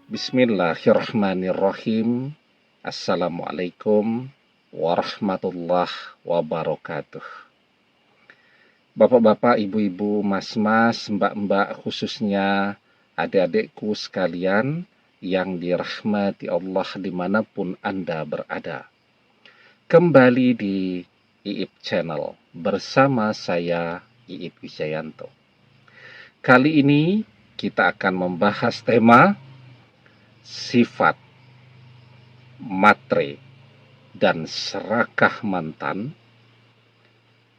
Bismillahirrahmanirrahim. Assalamualaikum warahmatullahi wabarakatuh. Bapak-bapak, ibu-ibu, mas-mas, mbak-mbak, khususnya adik-adikku sekalian yang dirahmati Allah dimanapun Anda berada. Kembali di Iip Channel bersama saya Iip Wijayanto. Kali ini kita akan membahas tema sifat matre dan serakah mantan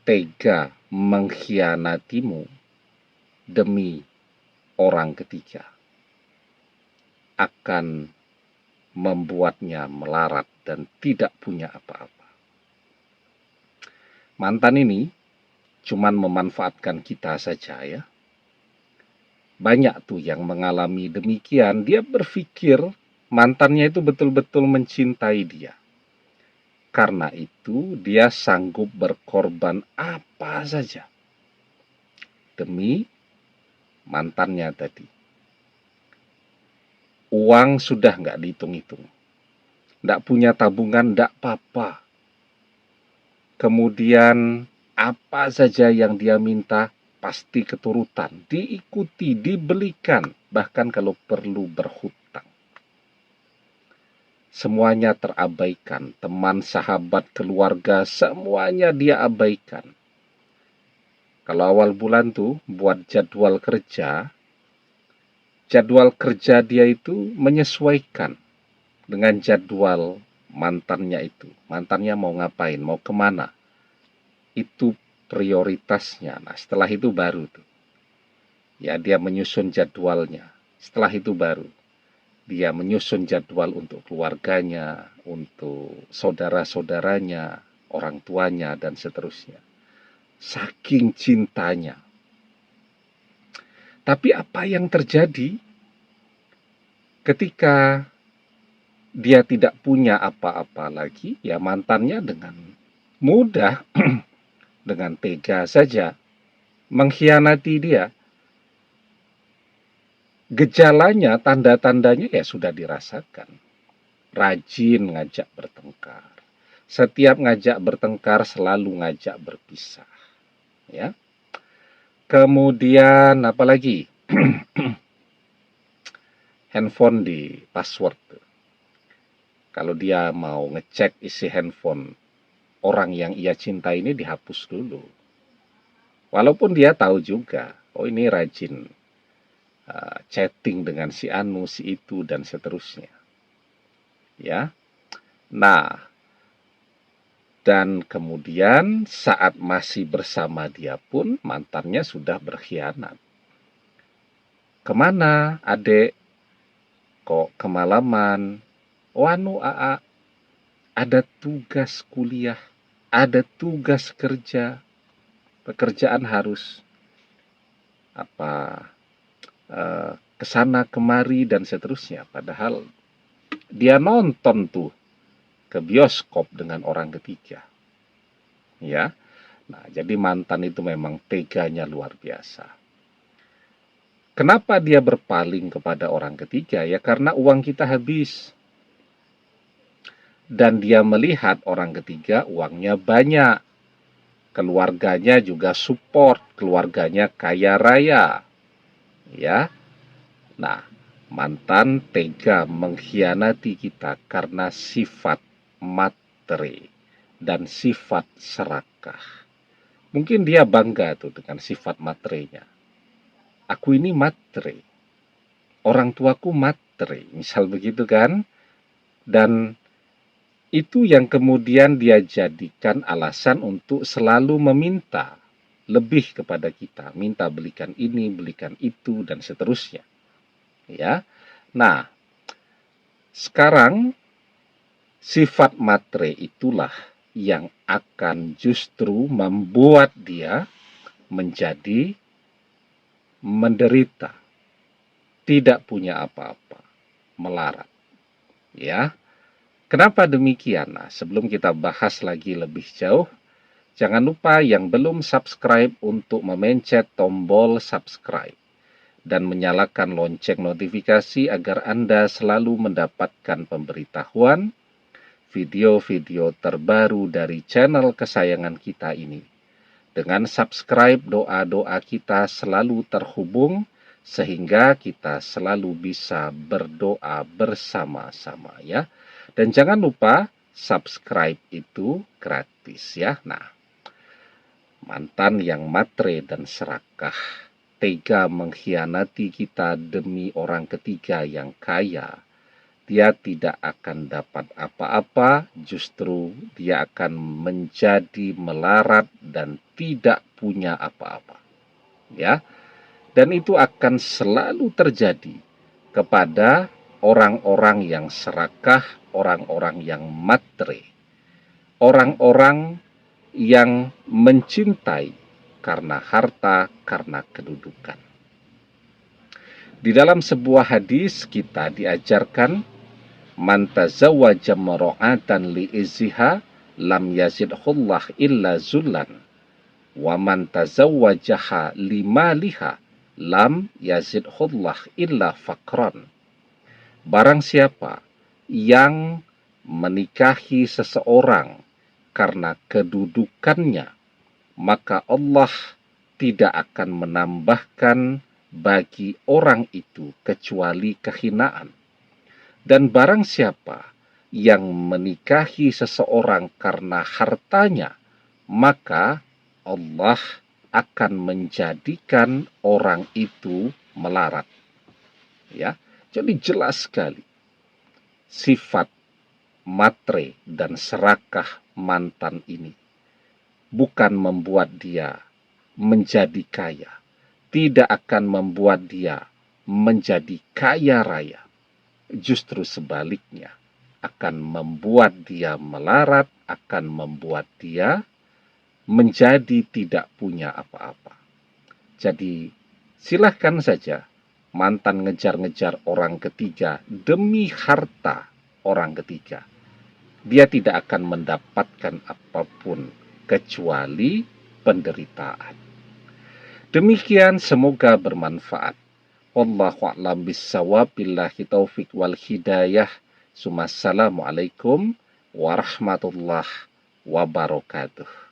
tega mengkhianatimu demi orang ketiga akan membuatnya melarat dan tidak punya apa-apa. Mantan ini cuman memanfaatkan kita saja ya. Banyak tuh yang mengalami demikian, dia berpikir mantannya itu betul-betul mencintai dia. Karena itu dia sanggup berkorban apa saja demi mantannya tadi. Uang sudah nggak dihitung-hitung. Nggak punya tabungan, nggak apa-apa. Kemudian apa saja yang dia minta, pasti keturutan, diikuti, dibelikan, bahkan kalau perlu berhutang. Semuanya terabaikan, teman, sahabat, keluarga, semuanya dia abaikan. Kalau awal bulan tuh buat jadwal kerja dia itu menyesuaikan dengan jadwal mantannya itu. Mantannya mau ngapain, mau kemana, itu prioritasnya. Nah, setelah itu baru tuh ya dia menyusun jadwalnya. Setelah itu baru dia menyusun jadwal untuk keluarganya, untuk saudara-saudaranya, orang tuanya, dan seterusnya. Saking cintanya. Tapi apa yang terjadi ketika dia tidak punya apa-apa lagi, ya mantannya dengan mudah dengan tega saja mengkhianati dia. Gejalanya, tanda-tandanya ya sudah dirasakan. Rajin ngajak bertengkar. Setiap ngajak bertengkar selalu ngajak berpisah. Ya. Kemudian apalagi? Handphone di password. Kalau dia mau ngecek isi handphone orang yang ia cinta ini, dihapus dulu. Walaupun dia tahu juga, oh ini rajin chatting dengan si anu, si itu, dan seterusnya. Ya. Nah, dan kemudian saat masih bersama dia pun mantannya sudah berkhianat. Kemana adek? Kok kemalaman? Oh anu AA, ada tugas kuliah, ada tugas kerja, pekerjaan harus kesana kemari dan seterusnya. Padahal dia nonton tuh ke bioskop dengan orang ketiga. Ya. Nah, jadi mantan itu memang teganya luar biasa. Kenapa dia berpaling kepada orang ketiga? Ya karena uang kita habis. Dan dia melihat orang ketiga uangnya banyak. Keluarganya juga support, keluarganya kaya raya. Ya. Nah, mantan tega mengkhianati kita karena sifat matre dan sifat serakah. Mungkin dia bangga tuh dengan sifat matrenya. Aku ini matre. Orang tuaku matre, misal begitu kan? Dan itu yang kemudian dia jadikan alasan untuk selalu meminta lebih kepada kita, minta belikan ini, belikan itu, dan seterusnya. Ya, nah, sekarang sifat matre itulah yang akan justru membuat dia menjadi menderita, tidak punya apa-apa, melarat. Ya. Kenapa demikian? Nah, sebelum kita bahas lagi lebih jauh, jangan lupa yang belum subscribe untuk memencet tombol subscribe. dan menyalakan lonceng notifikasi agar Anda selalu mendapatkan pemberitahuan video-video terbaru dari channel kesayangan kita ini. Dengan subscribe, doa-doa kita selalu terhubung sehingga kita selalu bisa berdoa bersama-sama ya. Dan jangan lupa subscribe itu gratis ya. Nah, mantan yang matre dan serakah, tega mengkhianati kita demi orang ketiga yang kaya. Dia tidak akan dapat apa-apa, justru dia akan menjadi melarat dan tidak punya apa-apa. Ya. Dan itu akan selalu terjadi kepada orang-orang yang serakah, orang-orang yang matre, orang-orang yang mencintai karena harta, karena kedudukan. Di dalam sebuah hadis kita diajarkan, man tazawwaja mar'atan li'izziha lam yazidhullah illa zullan, wa man tazawwajaha limaliha lam yazidhullah illa faqran. Barang siapa yang menikahi seseorang karena kedudukannya, maka Allah tidak akan menambahkan bagi orang itu kecuali kehinaan. Dan barang siapa yang menikahi seseorang karena hartanya, maka Allah akan menjadikan orang itu melarat. Ya, jadi jelas sekali sifat matre dan serakah mantan ini bukan membuat dia menjadi kaya, tidak akan membuat dia menjadi kaya raya. Justru sebaliknya, akan membuat dia melarat, akan membuat dia menjadi tidak punya apa-apa. Jadi, silahkan saja mantan ngejar-ngejar orang ketiga demi harta orang ketiga. Dia tidak akan mendapatkan apapun kecuali penderitaan. Demikian, semoga bermanfaat. Wallahu a'lam bissawab, billahi taufik wal hidayah. Assalamualaikum warahmatullahi wabarakatuh.